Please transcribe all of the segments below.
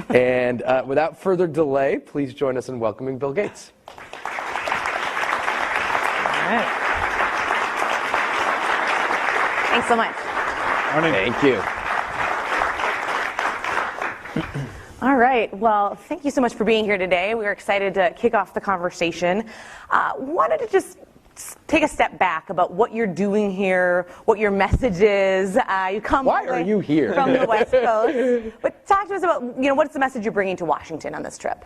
And without further delay, please join us in welcoming Bill Gates. All right. Thanks so much. Morning. Thank you. All right. Well, thank you so much for being here today. We are excited to kick off the conversation. Wanted to just take a step back about what you're doing here, what your message is. You come Why are you here? From the West Coast. But talk to us about, what's the message you're bringing to Washington on this trip?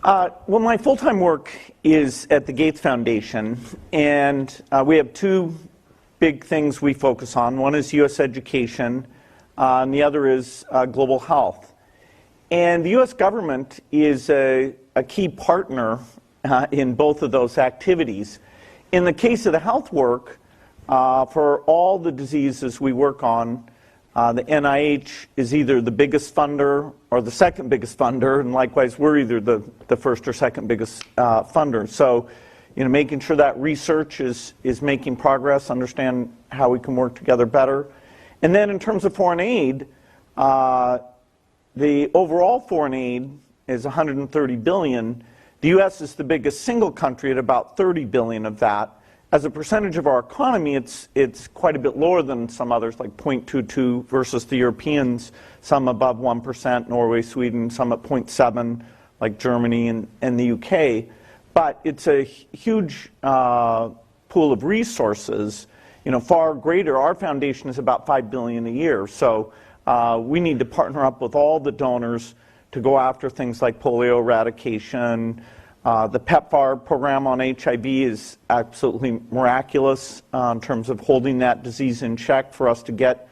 Well, my full-time work is at the Gates Foundation, and we have two big things we focus on. One is U.S. education, and the other is global health. And the U.S. government is a key partner in both of those activities. In the case of the health work, for all the diseases we work on, the NIH is either the biggest funder or the second biggest funder, and likewise we're either the first or second biggest funder. So, making sure that research is making progress, understand how we can work together better. And then in terms of foreign aid, the overall foreign aid is $130 billion. The U.S. is the biggest single country at about $30 billion of that. As a percentage of our economy, it's quite a bit lower than some others, like 0.22 versus the Europeans, some above 1%, Norway, Sweden, some at 0.7, like Germany and the UK. But it's a huge pool of resources, far greater. Our foundation is about $5 billion a year. So we need to partner up with all the donors to go after things like polio eradication. The PEPFAR program on HIV is absolutely miraculous in terms of holding that disease in check for us to get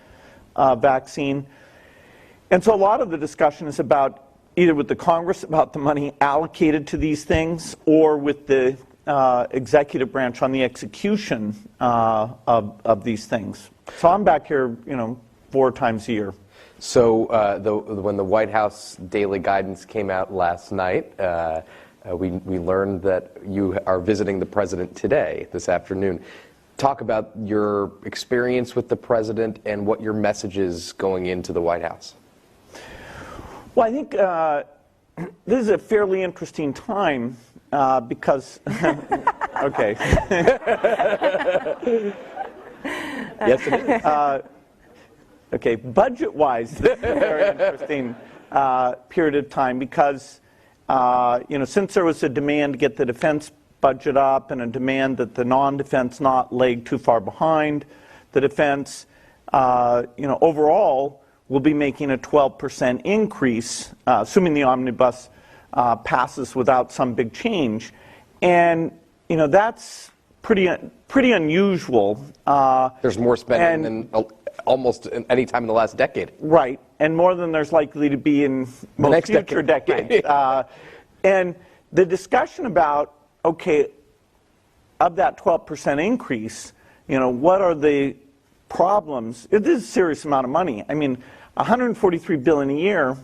a vaccine. And so a lot of the discussion is about either with the Congress about the money allocated to these things or with the executive branch on the execution of these things. So I'm back here, 4 times a year. So when the White House daily guidance came out last night, we learned that you are visiting the president today, this afternoon. Talk about your experience with the president and what your message is going into the White House. Well, I think this is a fairly interesting time because, okay. Yes, it is. Okay, budget-wise, this is a very interesting period of time because, since there was a demand to get the defense budget up and a demand that the non-defense not lag too far behind the defense, overall, we'll be making a 12% increase, assuming the omnibus passes without some big change. And, that's pretty unusual. There's more spending than almost any time in the last decade. Right, and more than there's likely to be in most future decades. And the discussion about, okay, of that 12% increase, what are the problems? It is a serious amount of money. I mean, $143 billion a year,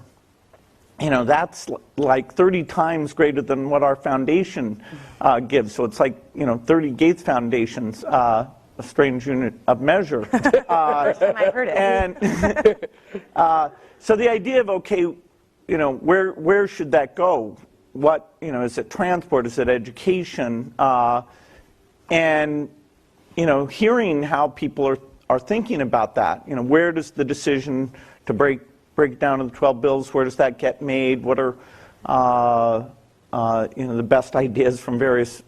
that's like 30 times greater than what our foundation gives. So it's like, 30 Gates foundations. A strange unit of measure. I've heard it. And so the idea of, okay, where should that go? What, is it transport? Is it education? And, hearing how people are thinking about that. Where does the decision to break down to the 12 bills, where does that get made? What are, the best ideas from various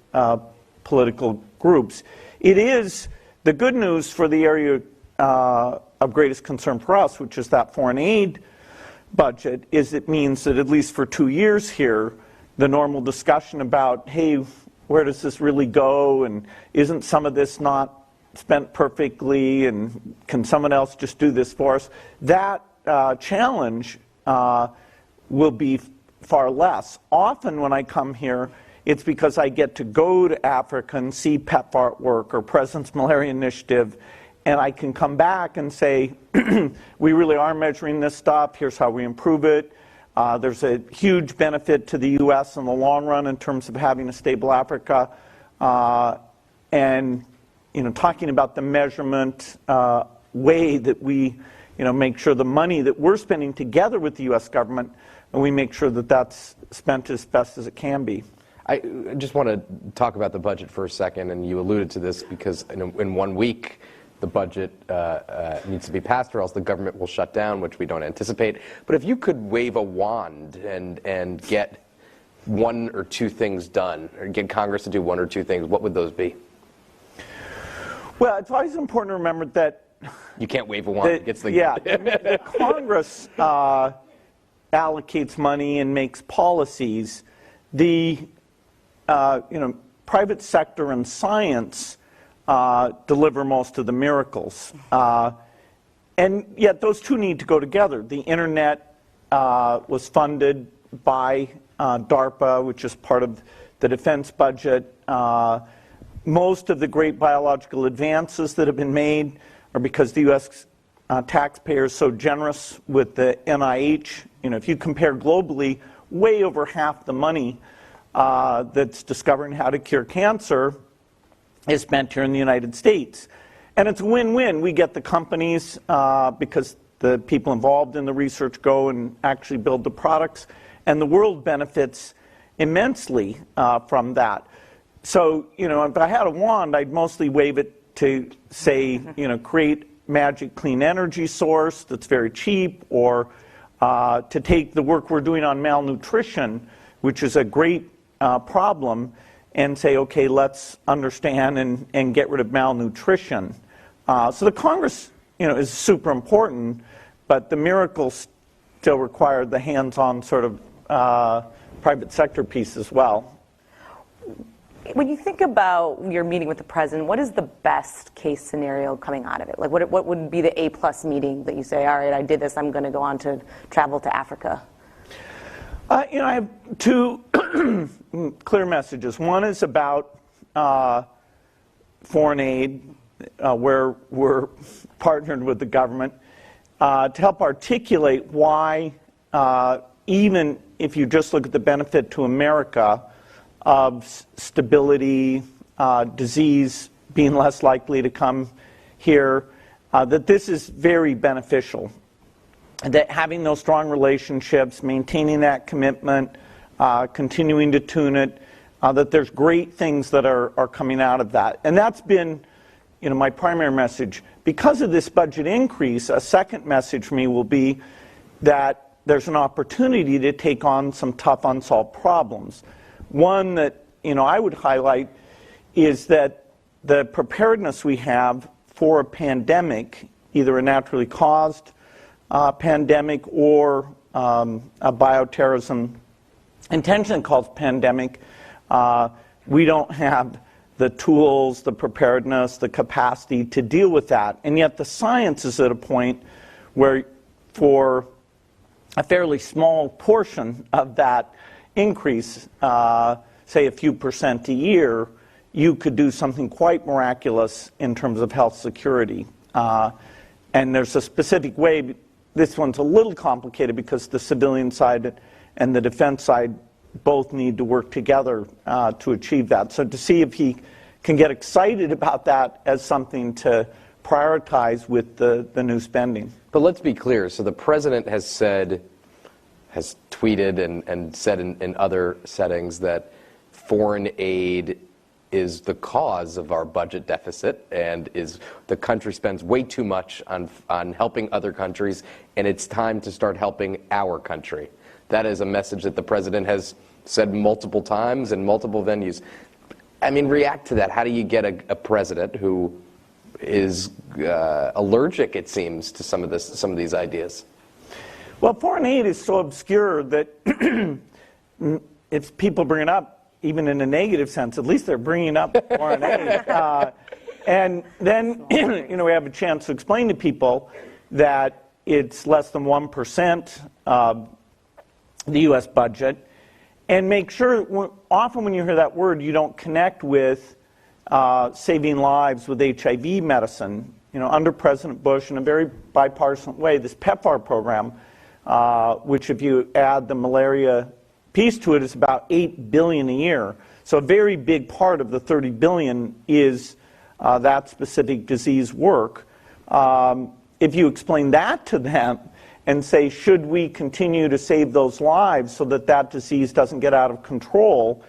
political groups? It is the good news for the area of greatest concern for us, which is that foreign aid budget, is it means that at least for 2 years here, the normal discussion about, hey, where does this really go, and isn't some of this not spent perfectly, and can someone else just do this for us? That challenge will be far less. Often when I come here, it's because I get to go to Africa and see PEPFAR work or President's Malaria Initiative, and I can come back and say, we really are measuring this stuff, here's how we improve it. There's a huge benefit to the U.S. in the long run in terms of having a stable Africa. And talking about the measurement way that we make sure the money that we're spending together with the U.S. government, and we make sure that that's spent as best as it can be. I just want to talk about the budget for a second, and you alluded to this because in 1 week the budget needs to be passed or else the government will shut down, which we don't anticipate. But if you could wave a wand and get one or two things done, or get Congress to do one or two things, what would those be? Well, it's always important to remember that you can't wave a wand. The Congress allocates money and makes policies. The private sector and science deliver most of the miracles. And yet those two need to go together. The internet was funded by DARPA, which is part of the defense budget. Most of the great biological advances that have been made are because the U.S. Taxpayer is so generous with the NIH. If you compare globally, way over half the money that's discovering how to cure cancer is spent here in the United States. And it's a win-win. We get the companies because the people involved in the research go and actually build the products, and the world benefits immensely from that. So, if I had a wand, I'd mostly wave it to say, create magic clean energy source that's very cheap, or to take the work we're doing on malnutrition, which is a great problem, and say, okay, let's understand and get rid of malnutrition. So the Congress, is super important, but the miracles still require the hands-on sort of private sector piece as well. When you think about your meeting with the president, what is the best case scenario coming out of it? Like, what would be the A+ meeting that you say, all right, I did this, I'm going to go on to travel to Africa? I have two clear messages. One is about foreign aid, where we're partnered with the government to help articulate why, even if you just look at the benefit to America of stability, disease being less likely to come here, that this is very beneficial. That having those strong relationships, maintaining that commitment, continuing to tune it, that there's great things that are coming out of that. And that's been my primary message. Because of this budget increase, a second message for me will be that there's an opportunity to take on some tough unsolved problems. One that I would highlight is that the preparedness we have for a pandemic, either a naturally caused pandemic or a bioterrorism intentionally caused pandemic, we don't have the tools, the preparedness, the capacity to deal with that. And yet the science is at a point where for a fairly small portion of that increase, say a few percent a year, you could do something quite miraculous in terms of health security. And there's a specific way. This one's a little complicated because the civilian side and the defense side both need to work together to achieve that. So to see if he can get excited about that as something to prioritize with the new spending. But let's be clear. So the president has tweeted and said in other settings that foreign aid is the cause of our budget deficit, and the country spends way too much on helping other countries, and it's time to start helping our country. That is a message that the president has said multiple times in multiple venues. I mean, react to that. How do you get a president who is allergic, it seems, to some of these ideas? Well, foreign aid is so obscure that if people bring it up, even in a negative sense, at least they're bringing up foreign aid. And then we have a chance to explain to people that it's less than 1% of the U.S. budget, and make sure, often when you hear that word, you don't connect with saving lives with HIV medicine. Under President Bush, in a very bipartisan way, this PEPFAR program, which if you add the malaria piece to it, is about $8 billion a year. So a very big part of the $30 billion is that specific disease work. if you explain that to them and say, should we continue to save those lives so that that disease doesn't get out of control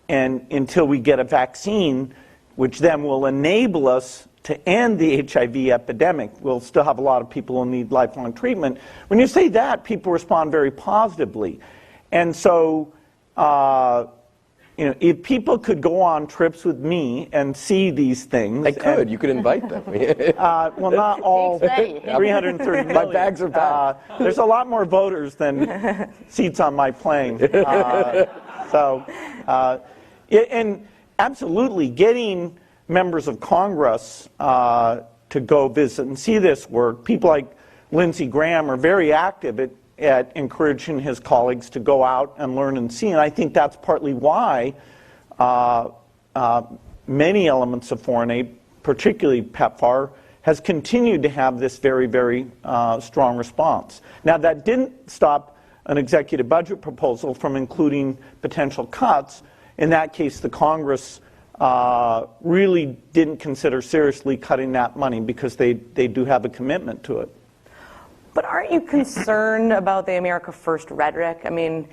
and until we get a vaccine, which then will enable us to end the HIV epidemic. We'll still have a lot of people who need lifelong treatment. When you say that, people respond very positively. And so, if people could go on trips with me and see these things. They could. You could invite them. Well, not all 330 million. My bags are packed. There's a lot more voters than seats on my plane. And absolutely, getting members of Congress to go visit and see this work. People like Lindsey Graham are very active at encouraging his colleagues to go out and learn and see. And I think that's partly why many elements of foreign aid, particularly PEPFAR, has continued to have this very, very strong response. Now, that didn't stop an executive budget proposal from including potential cuts. In that case, the Congress really didn't consider seriously cutting that money because they do have a commitment to it. But aren't you concerned about the America First rhetoric? I mean,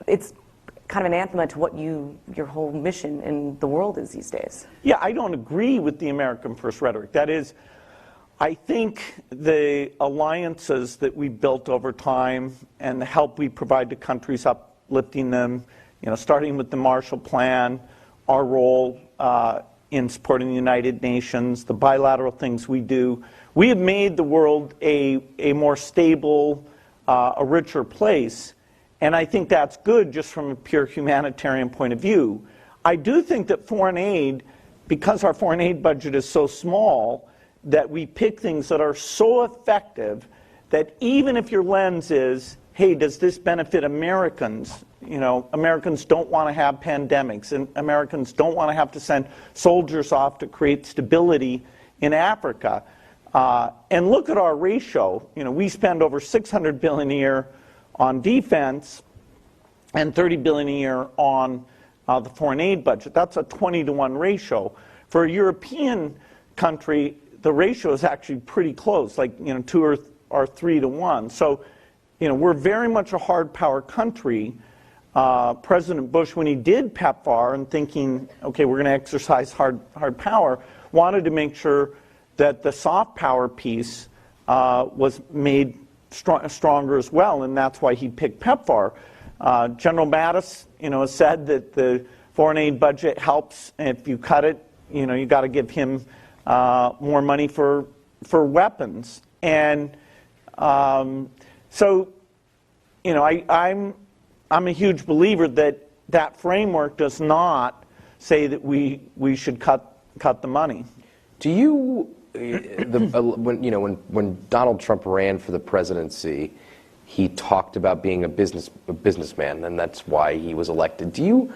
it's kind of anathema to what your whole mission in the world is these days. Yeah, I don't agree with the American First rhetoric. That is, I think the alliances that we built over time and the help we provide to countries, uplifting them, starting with the Marshall Plan, our role in supporting the United Nations, the bilateral things we do, we have made the world a more stable, a richer place. And I think that's good just from a pure humanitarian point of view. I do think that foreign aid, because our foreign aid budget is so small, that we pick things that are so effective that even if your lens is, hey, does this benefit Americans? Americans don't want to have pandemics, and Americans don't want to have to send soldiers off to create stability in Africa. And look at our ratio. We spend over $600 billion a year on defense and $30 billion a year on the foreign aid budget. That's a 20-to-1 ratio. For a European country, the ratio is actually pretty close, like 2 or 3-to-1. So, we're very much a hard power country. President Bush, when he did PEPFAR and thinking, okay, we're going to exercise hard power, wanted to make sure that the soft power piece was made stronger as well, and that's why he picked PEPFAR. General Mattis, has said that the foreign aid budget helps, and if you cut it, you got to give him more money for weapons. And so, I'm a huge believer that framework does not say that we should cut the money. Do you, when Donald Trump ran for the presidency, he talked about being a businessman, and that's why he was elected. Do you,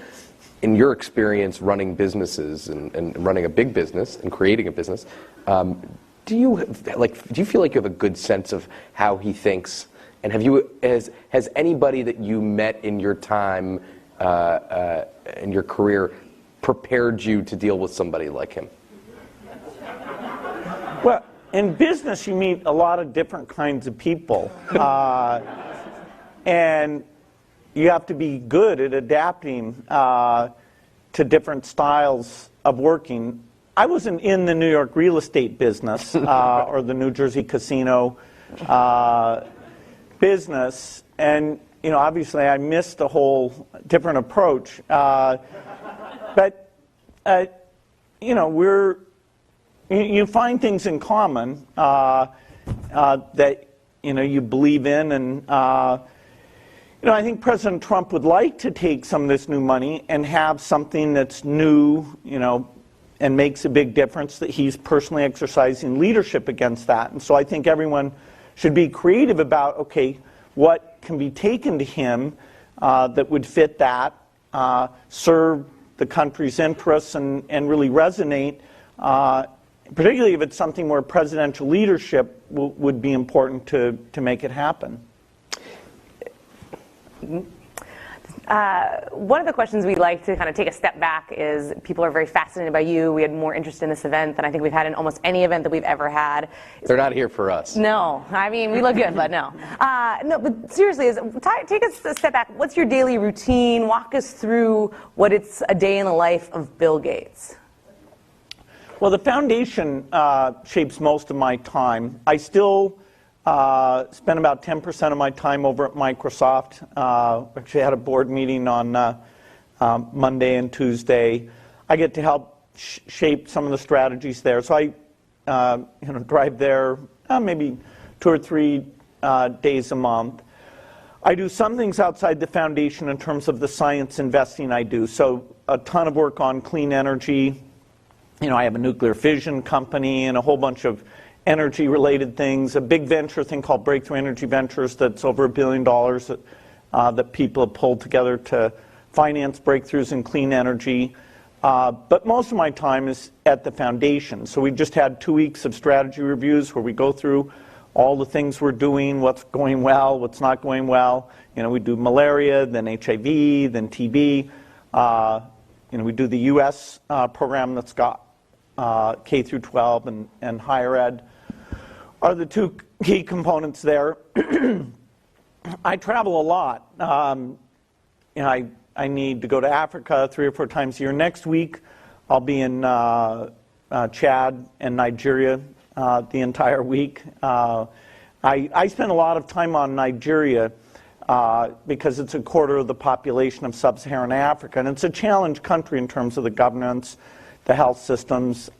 in your experience running businesses and running a big business and creating a business, do you feel like you have a good sense of how he thinks? And has anybody that you met in your time in your career prepared you to deal with somebody like him? Well, in business, you meet a lot of different kinds of people, and you have to be good at adapting to different styles of working. I wasn't in the New York real estate business or the New Jersey casino business, and obviously I missed a whole different approach. But you find things in common that you believe in, and I think President Trump would like to take some of this new money and have something that's new, and makes a big difference, that he's personally exercising leadership against that. And so I think everyone should be creative about, okay, what can be taken to him that would fit that, serve the country's interests, and really resonate, particularly if it's something where presidential leadership would be important to make it happen. One of the questions we like to kind of take a step back is people are very fascinated by you. We had more interest in this event than I think we've had in almost any event that we've ever had. They're not here for us. No, I mean, we look good, but no. No, but seriously, take us a step back. What's your daily routine? Walk us through what it's a day in the life of Bill Gates. Well, the foundation shapes most of my time. I still spend about 10% of my time over at Microsoft. Actually had a board meeting on Monday and Tuesday. I get to help shape some of the strategies there. So I drive there maybe 2 or 3 days a month. I do some things outside the foundation in terms of the science investing I do. So a ton of work on clean energy. I have a nuclear fission company and a whole bunch of energy-related things, a big venture thing called Breakthrough Energy Ventures that's over $1 billion that people have pulled together to finance breakthroughs in clean energy. But most of my time is at the foundation. So we just had 2 weeks of strategy reviews where we go through all the things we're doing, what's going well, what's not going well. We do malaria, then HIV, then TB. We do the U.S. program that's got K through 12 and higher ed are the 2 key components there. I travel a lot. I need to go to Africa 3 or 4 times a year. Next week, I'll be in Chad and Nigeria the entire week. I spend a lot of time on Nigeria because it's a quarter of the population of sub-Saharan Africa, and it's a challenged country in terms of the governance, the health systems,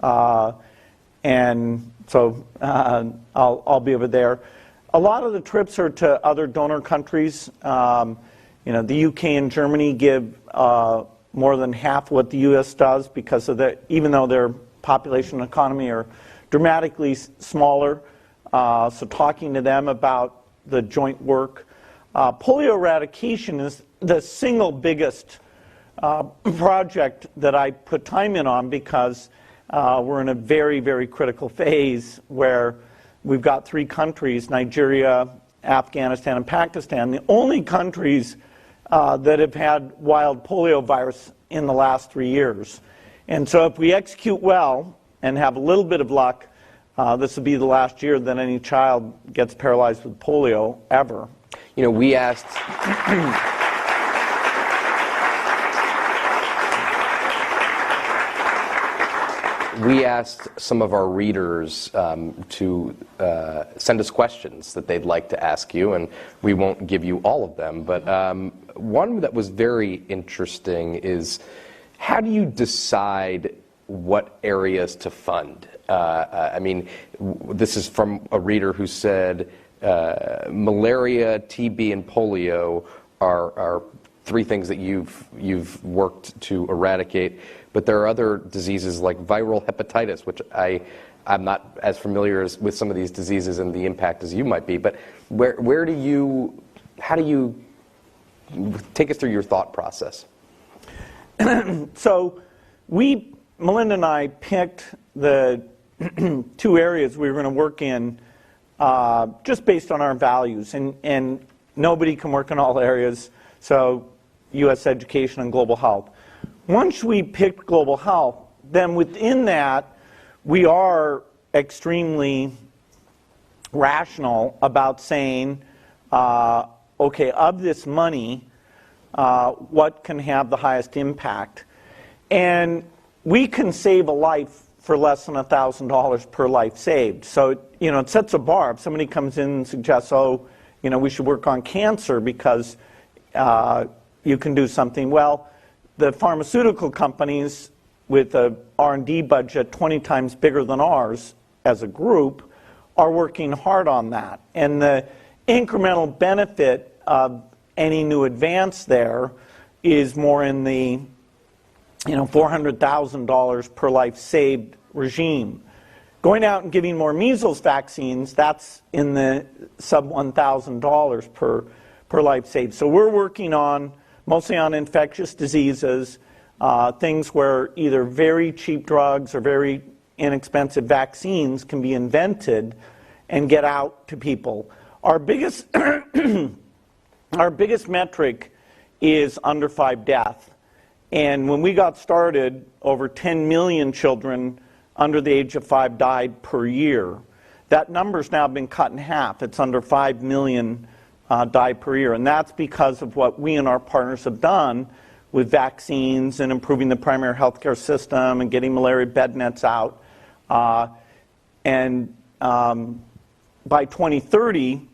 and so I'll be over there. A lot of the trips are to other donor countries. The UK and Germany give more than half what the US does because of even though their population and economy are dramatically smaller. So talking to them about the joint work. Polio eradication is the single biggest project that I put time in on because we're in a very, very critical phase where we've got 3 countries, Nigeria, Afghanistan, and Pakistan, the only countries that have had wild polio virus in the last 3 years. And so if we execute well and have a little bit of luck, this will be the last year that any child gets paralyzed with polio ever. We asked... We asked some of our readers to send us questions that they'd like to ask you, and we won't give you all of them, but one that was very interesting is, how do you decide what areas to fund? This is from a reader who said, malaria, TB, and polio are 3 things that you've worked to eradicate. But there are other diseases like viral hepatitis, which I'm not as familiar with some of these diseases and the impact as you might be. But how do you take us through your thought process? So Melinda and I picked the 2 areas we were going to work in just based on our values. And nobody can work in all areas, so U.S. education and global health. Once we picked global health, then within that, we are extremely rational about saying, okay, of this money, what can have the highest impact? And we can save a life for less than $1,000 per life saved. So, it sets a bar. If somebody comes in and suggests, we should work on cancer because you can do something, well, the pharmaceutical companies with a R&D budget 20 times bigger than ours as a group are working hard on that. And the incremental benefit of any new advance there is more in the $400,000 per life saved regime. Going out and giving more measles vaccines, that's in the sub $1,000 per life saved. So we're working on mostly on infectious diseases, things where either very cheap drugs or very inexpensive vaccines can be invented and get out to people. Our biggest metric is under 5 death. And when we got started, over 10 million children under the age of 5 died per year. That number's now been cut in half. It's under 5 million die per year. And that's because of what we and our partners have done with vaccines and improving the primary healthcare system and getting malaria bed nets out. By 2030,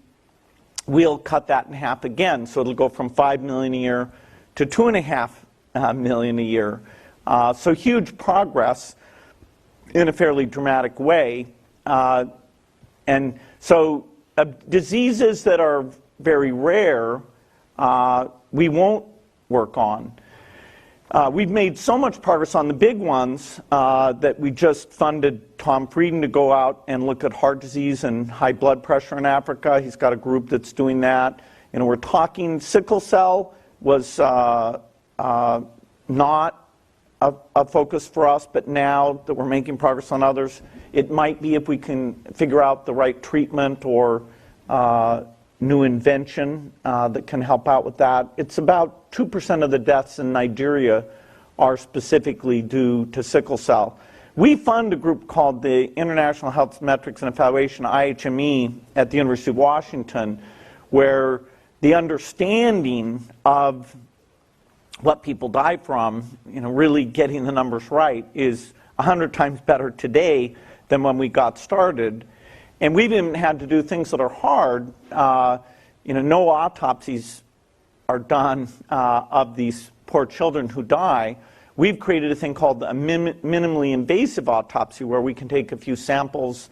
we'll cut that in half again. So it'll go from 5 million a year to 2.5 million a year. So huge progress in a fairly dramatic way. And so diseases that are very rare, we won't work on. We've made so much progress on the big ones that we just funded Tom Frieden to go out and look at heart disease and high blood pressure in Africa. He's got a group that's doing that. You know, we're talking sickle cell was not a focus for us, but now that we're making progress on others, it might be if we can figure out the right treatment or new invention that can help out with that. It's about 2% of the deaths in Nigeria are specifically due to sickle cell. We fund a group called the International Health Metrics and Evaluation, IHME, at the University of Washington, where the understanding of what people die from, you know, really getting the numbers right is 100 times better today than when we got started. And we've even had to do things that are hard. You know, no autopsies are done of these poor children who die. We've created a thing called a minimally invasive autopsy, where we can take a few samples,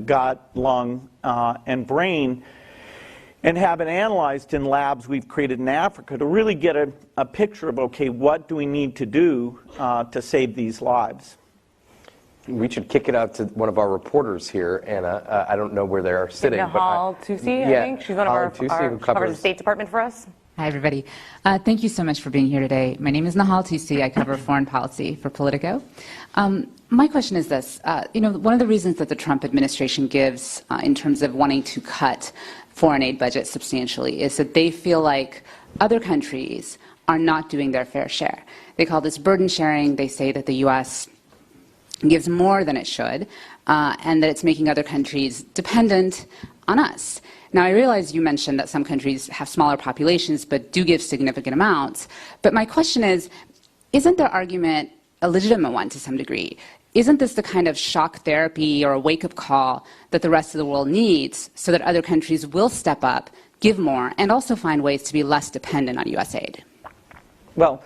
gut, lung, and brain, and have it analyzed in labs we've created in Africa to really get a picture of, okay, what do we need to do to save these lives? We should kick it out to one of our reporters here, Anna. I don't know where they are sitting. Nahal Tusi, I think. She's one of our who covers the State Department for us. Hi, everybody. Thank you so much for being here today. My name is Nahal Tusi. I cover foreign policy for Politico. My question is this. You know, one of the reasons that the Trump administration gives in terms of wanting to cut foreign aid budgets substantially is that they feel like other countries are not doing their fair share. They call this burden sharing. They say that the U.S. gives more than it should, and that it's making other countries dependent on us. Now, I realize you mentioned that some countries have smaller populations but do give significant amounts. But my question is, isn't their argument a legitimate one to some degree? Isn't this the kind of shock therapy or a wake-up call that the rest of the world needs so that other countries will step up, give more, and also find ways to be less dependent on U.S. aid? Well,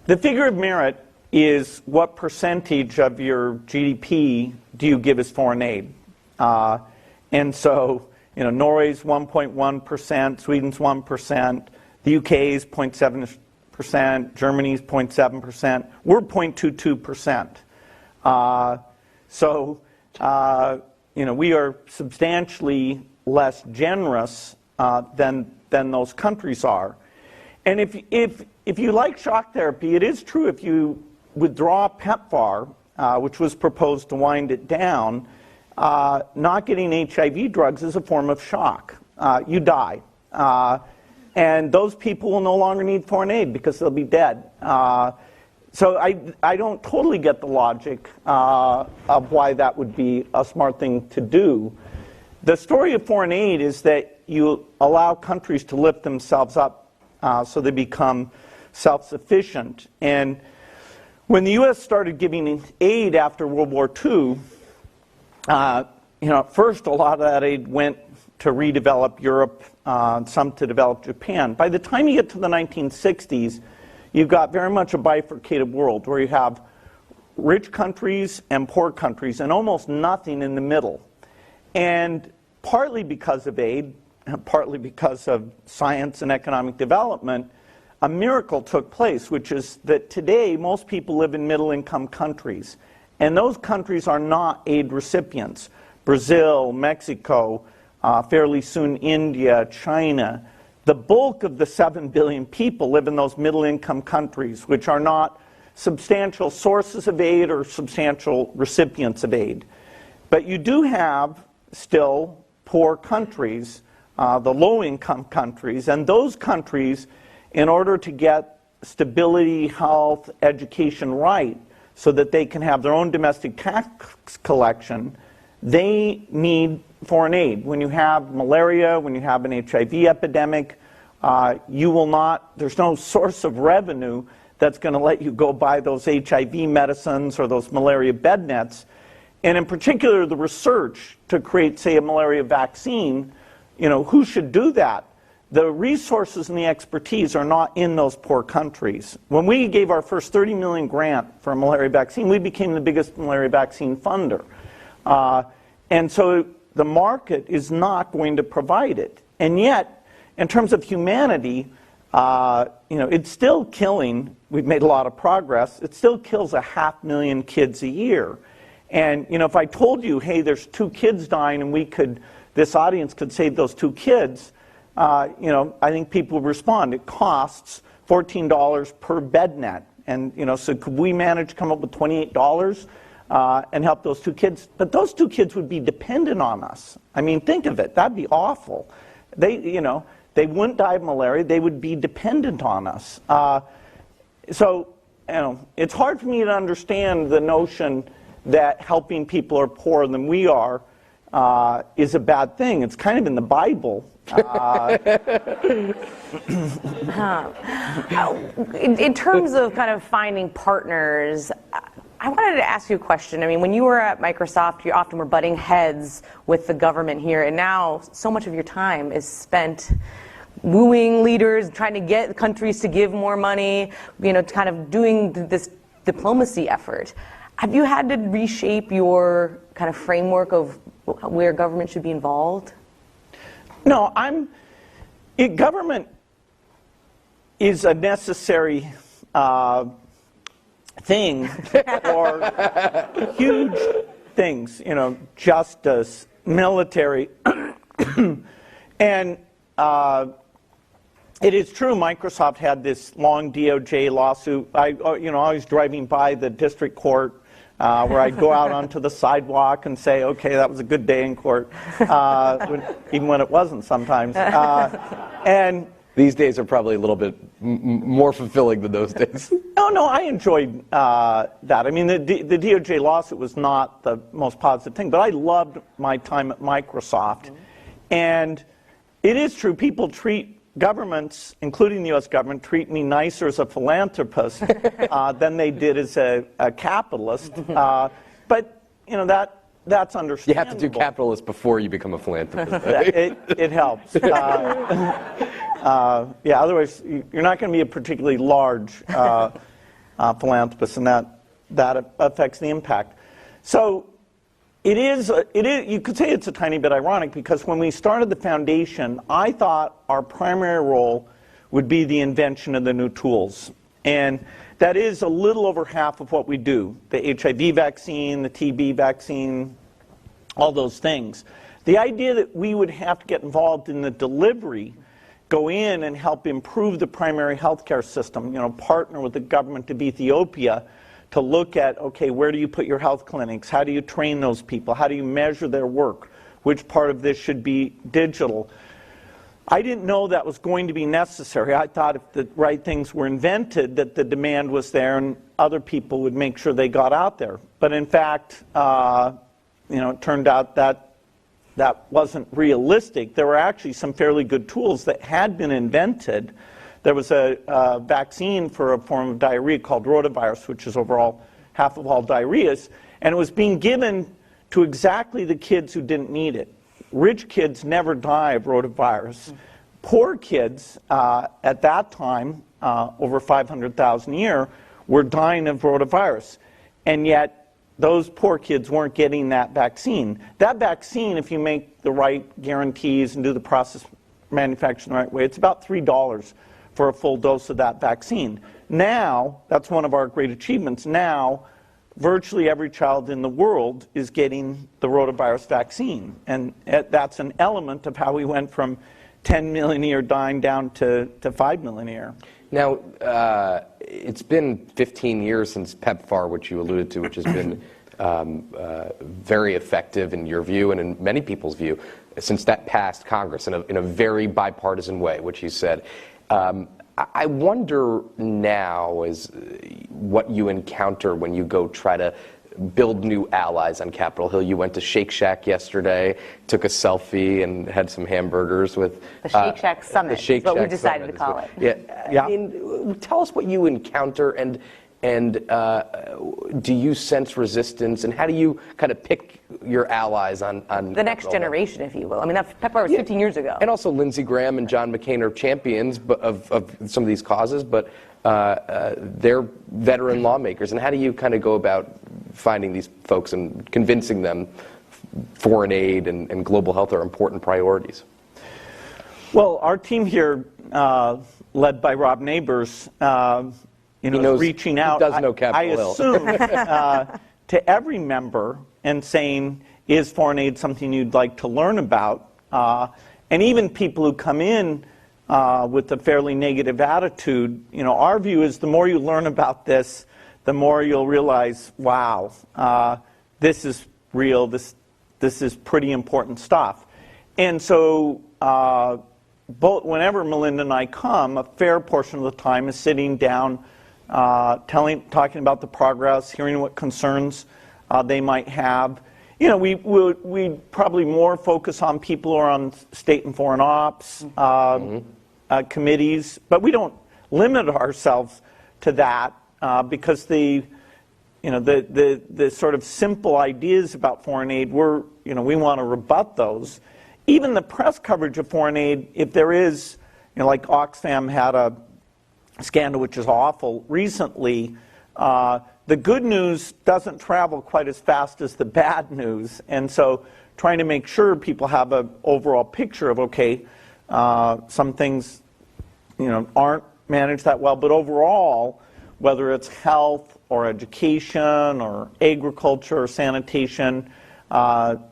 the figure of merit is what percentage of your GDP do you give as foreign aid? And so, you know, Norway's 1.1%, Sweden's 1%, the UK's 0.7%, Germany's 0.7%. We're 0.22%. You know, we are substantially less generous than those countries are. And if you like shock therapy, it is true if you withdraw PEPFAR, which was proposed to wind it down, not getting HIV drugs is a form of shock. You die. And those people will no longer need foreign aid because they'll be dead. So I don't totally get the logic of why that would be a smart thing to do. The story of foreign aid is that you allow countries to lift themselves up so they become self-sufficient. And when the U.S. started giving aid after World War II, you know, at first a lot of that aid went to redevelop Europe, some to develop Japan. By the time you get to the 1960s, you've got very much a bifurcated world where you have rich countries and poor countries and almost nothing in the middle. And partly because of aid, partly because of science and economic development, a miracle took place, which is that today most people live in middle-income countries. And those countries are not aid recipients. Brazil, Mexico, fairly soon India, China. The bulk of the 7 billion people live in those middle-income countries, which are not substantial sources of aid or substantial recipients of aid. But you do have still poor countries, the low-income countries, and those countries, in order to get stability, health, education right, so that they can have their own domestic tax collection, they need foreign aid. When you have malaria, when you have an HIV epidemic, there's no source of revenue that's going to let you go buy those HIV medicines or those malaria bed nets. And in particular, the research to create, say, a malaria vaccine, who should do that? The resources and the expertise are not in those poor countries. When we gave our first $30 million grant for a malaria vaccine, we became the biggest malaria vaccine funder. And so the market is not going to provide it. And yet, in terms of humanity, it's still killing. We've made a lot of progress. It still kills 500,000 kids a year. And if I told you, hey, there's 2 kids dying, and this audience could save those 2 kids, I think people would respond. It costs $14 per bed net, and so could we manage to come up with $28 and help those 2 kids? But those 2 kids would be dependent on us. I mean, think of it. That'd be awful. They wouldn't die of malaria. They would be dependent on us. So it's hard for me to understand the notion that helping people who are poorer than we are is a bad thing. It's kind of in the Bible. In terms of kind of finding partners, I wanted to ask you a question. I mean, when you were at Microsoft, you often were butting heads with the government here, and now so much of your time is spent wooing leaders, trying to get countries to give more money, kind of doing this diplomacy effort. Have you had to reshape your kind of framework of where government should be involved? No, government is a necessary thing for huge things, justice, military, and it is true Microsoft had this long DOJ lawsuit. I was driving by the district court where I'd go out onto the sidewalk and say, okay, that was a good day in court, even when it wasn't sometimes. And these days are probably a little bit more fulfilling than those days. No, I enjoyed that. I mean, the DOJ lawsuit was not the most positive thing, but I loved my time at Microsoft. Mm-hmm. And it is true, people treat governments, including the U.S. government, treat me nicer as a philanthropist than they did as a capitalist. But, that's understandable. You have to do capitalist before you become a philanthropist. It helps. Otherwise you're not going to be a particularly large philanthropist, and that affects the impact. So it is. You could say it's a tiny bit ironic, because when we started the foundation, I thought our primary role would be the invention of the new tools, and that is a little over half of what we do: the HIV vaccine, the TB vaccine, all those things. The idea that we would have to get involved in the delivery, go in and help improve the primary healthcare system, partner with the government of Ethiopia to look at, okay, where do you put your health clinics? How do you train those people? How do you measure their work? Which part of this should be digital? I didn't know that was going to be necessary. I thought if the right things were invented, that the demand was there and other people would make sure they got out there. But in fact, it turned out that wasn't realistic. There were actually some fairly good tools that had been invented. There was a vaccine for a form of diarrhea called rotavirus, which is overall half of all diarrheas, and it was being given to exactly the kids who didn't need it. Rich kids never die of rotavirus. Poor kids at that time, over 500,000 a year, were dying of rotavirus, and yet those poor kids weren't getting that vaccine. That vaccine, if you make the right guarantees and do the process manufacturing the right way, it's about $3 for a full dose of that vaccine. Now, that's one of our great achievements. Now, virtually every child in the world is getting the rotavirus vaccine. And that's an element of how we went from 10 million a year dying down to 5 million a year. Now, it's been 15 years since PEPFAR, which you alluded to, which has been very effective in your view and in many people's view, since that passed Congress in a very bipartisan way, which you said. I wonder now is what you encounter when you go try to build new allies on Capitol Hill. You went to Shake Shack yesterday, took a selfie, and had some hamburgers with the Shake Shack Summit. The Shake is what Shack we decided Summit to call it. Yeah. I mean, tell us what you encounter, and do you sense resistance, and how do you kind of pick your allies on the next generation, if you will? I mean, that Pepper was 15 years ago. And also Lindsey Graham and John McCain are champions of some of these causes, but they're veteran lawmakers. And how do you kind of go about finding these folks and convincing them foreign aid and global health are important priorities? Well, our team here, led by Rob Neighbors, is reaching out. He does know Capitol Hill. I assume to every member and saying, is foreign aid something you'd like to learn about? And even people who come in with a fairly negative attitude, our view is the more you learn about this, the more you'll realize, wow, this is real, this is pretty important stuff. And so whenever Melinda and I come, a fair portion of the time is sitting down, talking about the progress, hearing what concerns they might have. We probably more focus on people who are on state and foreign ops committees, but we don't limit ourselves to that because the sort of simple ideas about foreign aid, we want to rebut those. Even the press coverage of foreign aid, if there is, like Oxfam had a scandal which is awful recently, the good news doesn't travel quite as fast as the bad news. And so trying to make sure people have an overall picture of, okay, some things aren't managed that well, but overall, whether it's health or education or agriculture or sanitation,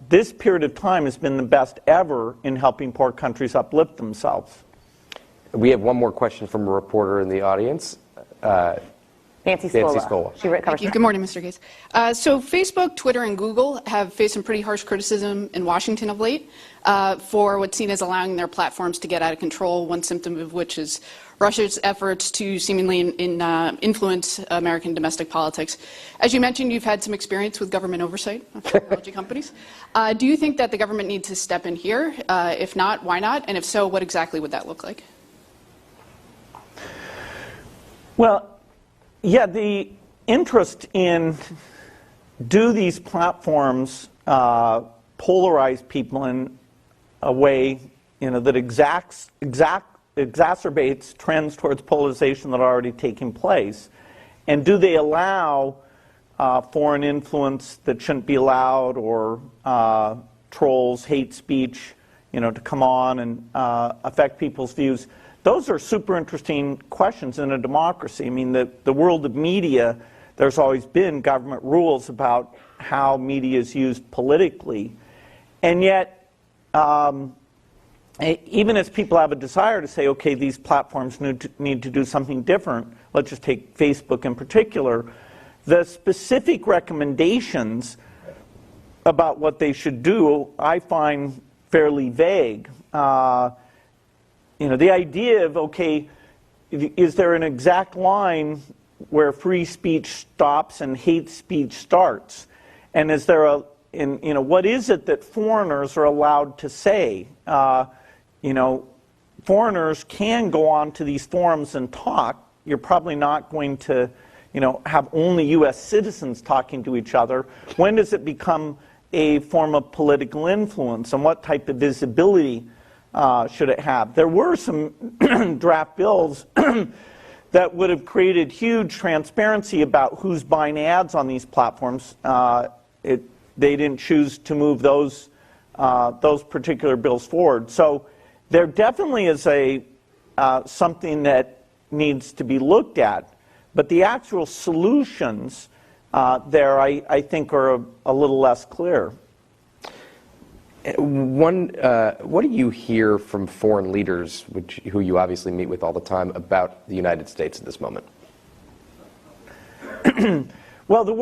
this period of time has been the best ever in helping poor countries uplift themselves. We have one more question from a reporter in the audience. Nancy Scola. Thank you. Good morning, Mr. Gates. So Facebook, Twitter, and Google have faced some pretty harsh criticism in Washington of late for what's seen as allowing their platforms to get out of control, one symptom of which is Russia's efforts to seemingly influence American domestic politics. As you mentioned, you've had some experience with government oversight of technology companies. Do you think that the government needs to step in here? If not, why not? And if so, what exactly would that look like? Well, yeah, the interest in do these platforms polarize people in a way that exacerbates trends towards polarization that are already taking place, and do they allow foreign influence that shouldn't be allowed, or trolls, hate speech, to come on and affect people's views? Those are super interesting questions in a democracy. I mean, the world of media, there's always been government rules about how media is used politically. And yet, even as people have a desire to say, okay, these platforms need to do something different, let's just take Facebook in particular, the specific recommendations about what they should do, I find fairly vague. The idea of, okay, is there an exact line where free speech stops and hate speech starts? And is there what is it that foreigners are allowed to say? Foreigners can go on to these forums and talk. You're probably not going to, have only U.S. citizens talking to each other. When does it become a form of political influence, and what type of visibility should it have? There were some draft bills that would have created huge transparency about who's buying ads on these platforms. They didn't choose to move those particular bills forward. So there definitely is something that needs to be looked at. But the actual solutions there, I think, are a little less clear. What do you hear from foreign leaders, who you obviously meet with all the time, about the United States at this moment? Well, the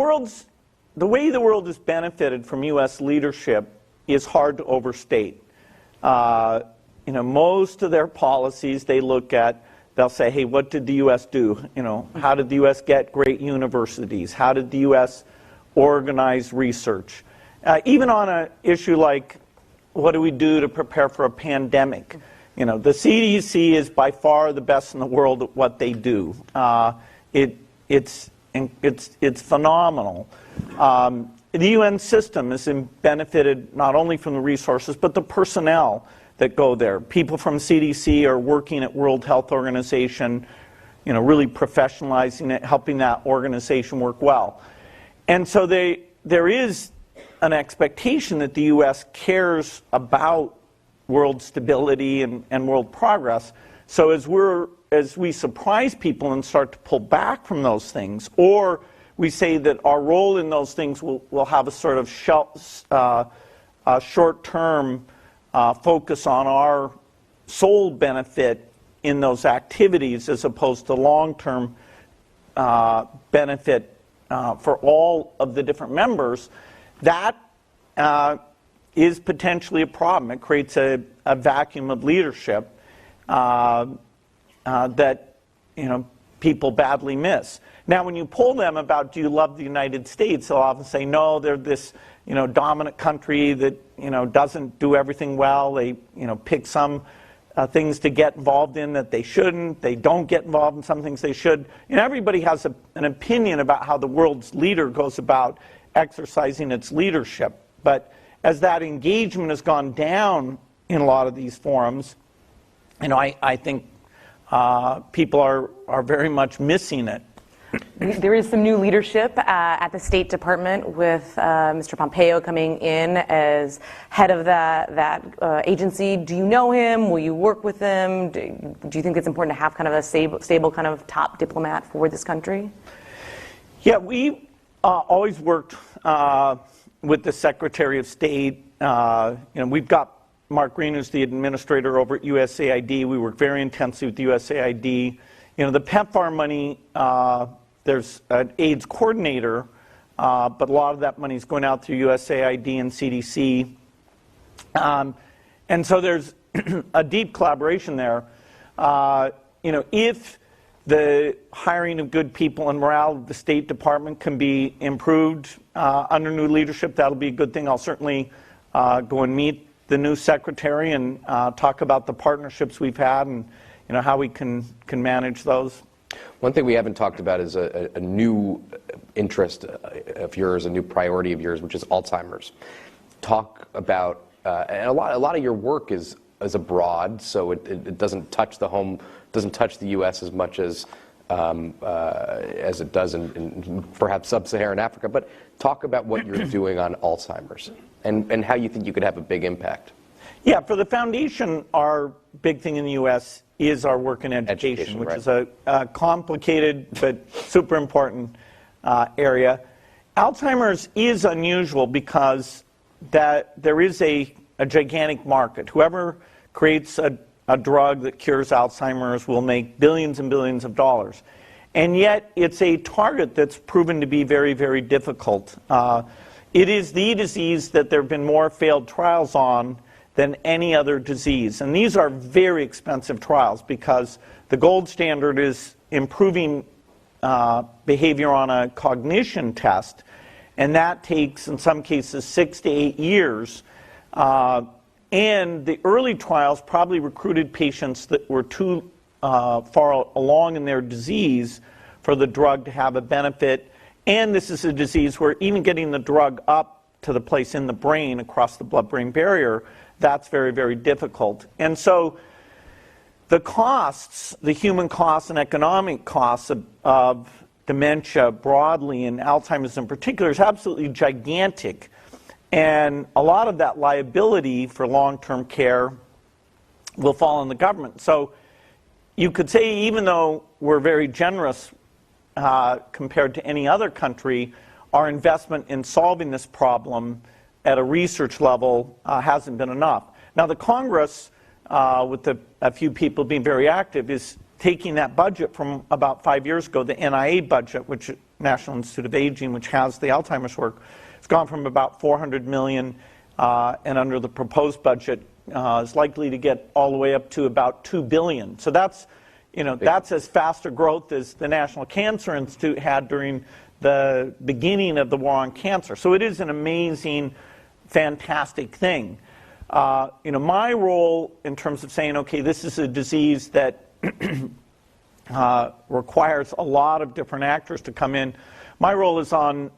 way the world has benefited from U.S. leadership is hard to overstate. Most of their policies, they look at they'll say, hey, what did the U.S. do? You know, how did the U.S. get great universities? How did the U.S. organize research? Even on an issue like, what do we do to prepare for a pandemic? You know, the CDC is by far the best in the world at what they do. It's phenomenal. The UN system has benefited not only from the resources, but the personnel that go there. People from CDC are working at World Health Organization, you know, really professionalizing it, helping that organization work well. And so there is an expectation that the U.S. cares about world stability and world progress. So as we surprise people and start to pull back from those things, or we say that our role in those things will have a sort of short-term focus on our sole benefit in those activities as opposed to long-term benefit for all of the different members, that is potentially a problem. It creates a vacuum of leadership that, you know, people badly miss. Now, when you poll them about, do you love the United States, they'll often say, no, they're this, you know, dominant country that, you know, doesn't do everything well. They, you know, pick some things to get involved in that they shouldn't. They don't get involved in some things they should. And everybody has an opinion about how the world's leader goes about exercising its leadership. But as that engagement has gone down in a lot of these forums, you know, I think people are very much missing it. There is some new leadership at the State Department with Mr. Pompeo coming in as head of that agency. Do you know him? Will you work with him? Do you think it's important to have kind of a stable kind of top diplomat for this country? Yeah, we always worked with the Secretary of State. You know, we've got Mark Green, who's the administrator over at USAID. We work very intensely with USAID. You know, the PEPFAR money, there's an AIDS coordinator, but a lot of that money is going out through USAID and CDC. And so there's a deep collaboration there. You know, if the hiring of good people and morale of the State Department can be improved under new leadership, that'll be a good thing. I'll certainly go and meet the new secretary and talk about the partnerships we've had and, you know, how we can manage those. One thing we haven't talked about is a new interest of yours, a new priority of yours, which is Alzheimer's. Talk about, and a lot of your work is abroad, so it doesn't touch the U.S. as much as it does in perhaps sub-Saharan Africa. But talk about what you're doing on Alzheimer's and how you think you could have a big impact. Yeah, for the foundation, our big thing in the U.S. is our work in education, which is a complicated but super important area. Alzheimer's is unusual because there is a gigantic market. Whoever creates a drug that cures Alzheimer's will make billions and billions of dollars. And yet it's a target that's proven to be very, very difficult. It is the disease that there have been more failed trials on than any other disease. And these are very expensive trials because the gold standard is improving behavior on a cognition test, and that takes, in some cases, 6 to 8 years. And the early trials probably recruited patients that were too far along in their disease for the drug to have a benefit. And this is a disease where even getting the drug up to the place in the brain across the blood-brain barrier, that's very, very difficult. And so the costs, the human costs and economic costs of dementia broadly and Alzheimer's in particular is absolutely gigantic. And a lot of that liability for long-term care will fall on the government. So you could say even though we're very generous compared to any other country, our investment in solving this problem at a research level hasn't been enough. Now the Congress, with a few people being very active, is taking that budget from about 5 years ago, the NIA budget, which National Institute of Aging, which has the Alzheimer's work, it's gone from about $400 million, and under the proposed budget is likely to get all the way up to about $2 billion. So that's that's as fast a growth as the National Cancer Institute had during the beginning of the war on cancer. So it is an amazing, fantastic thing. My role in terms of saying, okay, this is a disease that requires a lot of different actors to come in. My role is on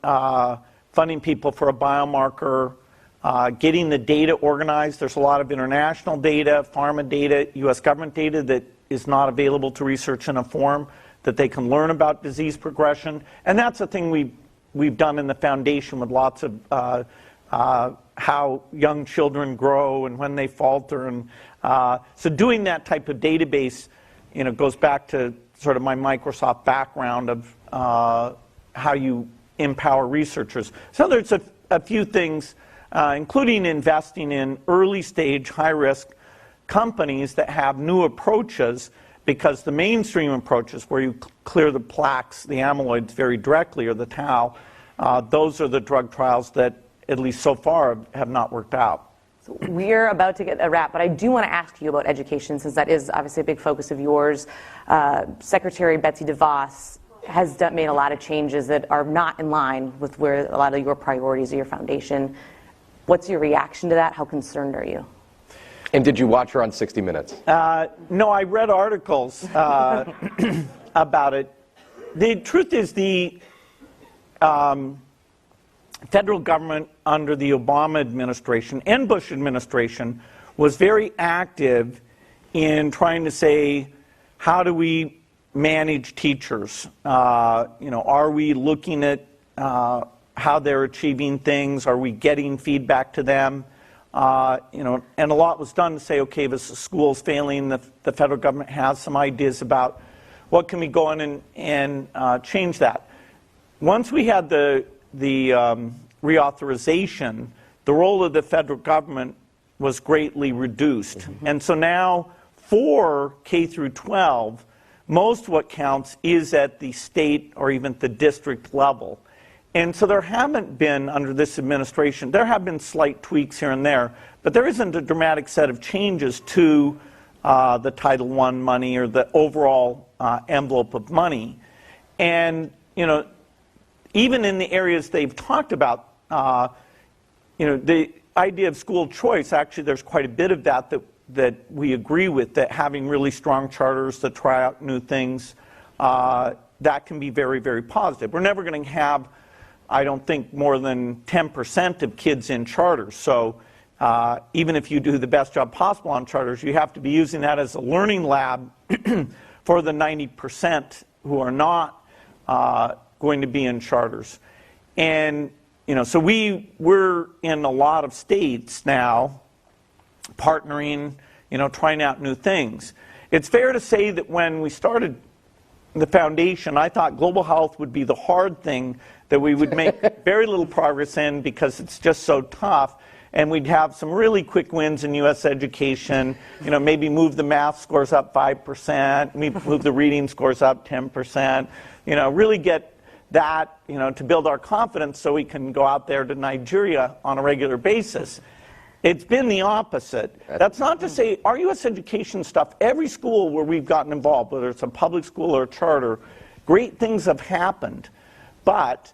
funding people for a biomarker, getting the data organized. There's a lot of international data, pharma data, U.S. government data that is not available to research in a form that they can learn about disease progression. And that's a thing we've done in the foundation with lots of how young children grow and when they falter. And so doing that type of database, goes back to sort of my Microsoft background of how you empower researchers. So there's a few things, including investing in early stage, high risk companies that have new approaches, because the mainstream approaches where you clear the plaques, the amyloids very directly, or the tau, those are the drug trials that, at least so far, have not worked out. So we're about to get a wrap, but I do want to ask you about education, since that is obviously a big focus of yours. Secretary Betsy DeVos has made a lot of changes that are not in line with where a lot of your priorities of your foundation. What's your reaction to that? How concerned are you? And did you watch her on 60 Minutes? No, I read articles about it. The truth is the federal government under the Obama administration and Bush administration was very active in trying to say, how do we manage teachers? Are we looking at how they're achieving things? Are we getting feedback to them? And a lot was done to say, okay, if a school's failing, the federal government has some ideas about what can we go in and change that. Once we had the reauthorization, the role of the federal government was greatly reduced. Mm-hmm. And so now for K through 12, most what counts is at the state or even the district level. And so there haven't been, under this administration, there have been slight tweaks here and there, but there isn't a dramatic set of changes to the Title I money or the overall envelope of money. And, even in the areas they've talked about, the idea of school choice, actually there's quite a bit of that we agree with, that having really strong charters that try out new things, that can be very, very positive. We're never going to have, I don't think, more than 10% of kids in charters. So even if you do the best job possible on charters, you have to be using that as a learning lab for the 90% who are not going to be in charters. And so we're in a lot of states now partnering, trying out new things. It's fair to say that when we started the foundation, I thought global health would be the hard thing that we would make very little progress in because it's just so tough, and we'd have some really quick wins in U.S. education, maybe move the math scores up 5%, move the reading scores up 10%, really get that, to build our confidence so we can go out there to Nigeria on a regular basis. It's been the opposite. That's not to say our U.S. education stuff, every school where we've gotten involved, whether it's a public school or a charter, great things have happened. But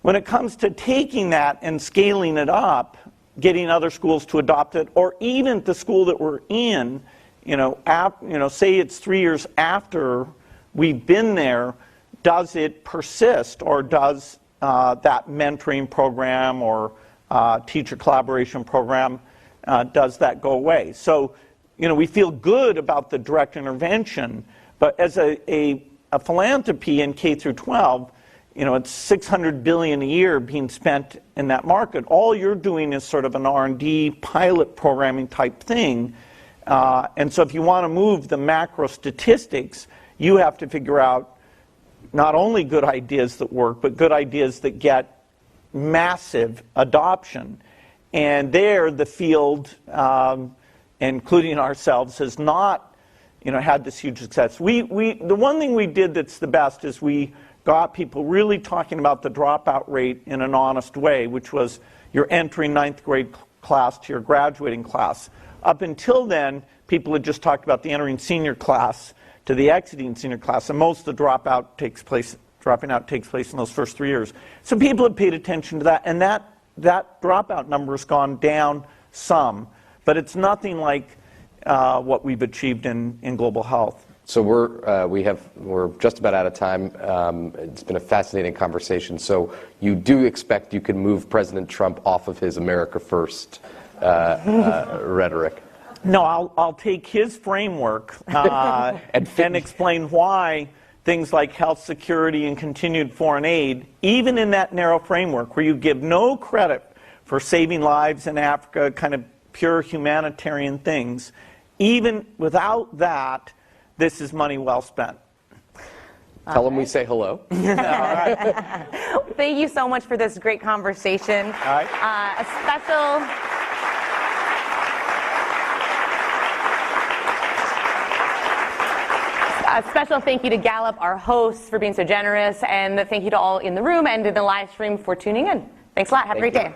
when it comes to taking that and scaling it up, getting other schools to adopt it, or even the school that we're in, say it's 3 years after we've been there, does it persist, or does that mentoring program or teacher collaboration program, does that go away? So, we feel good about the direct intervention, but as a philanthropy in K through 12, it's $600 billion a year being spent in that market. All you're doing is sort of an R&D pilot programming type thing. And so if you want to move the macro statistics, you have to figure out not only good ideas that work, but good ideas that get massive adoption. And there, the field, including ourselves, has not, had this huge success. The one thing we did that's the best is we got people really talking about the dropout rate in an honest way, which was you're entering 9th grade class to your graduating class. Up until then, people had just talked about the entering senior class to the exiting senior class, and most of the dropping out takes place in those first 3 years. So people have paid attention to that, and that dropout number has gone down some, but it's nothing like what we've achieved in global health. So we're just about out of time. It's been a fascinating conversation. So you do expect you can move President Trump off of his America First rhetoric? No, I'll take his framework and explain why things like health security and continued foreign aid, even in that narrow framework where you give no credit for saving lives in Africa, kind of pure humanitarian things, even without that, this is money well spent. Tell them we say hello. All right. Thank you so much for this great conversation. All right. A special thank you to Gallup, our hosts, for being so generous, and thank you to all in the room and in the live stream for tuning in. Thanks a lot. Have a great day.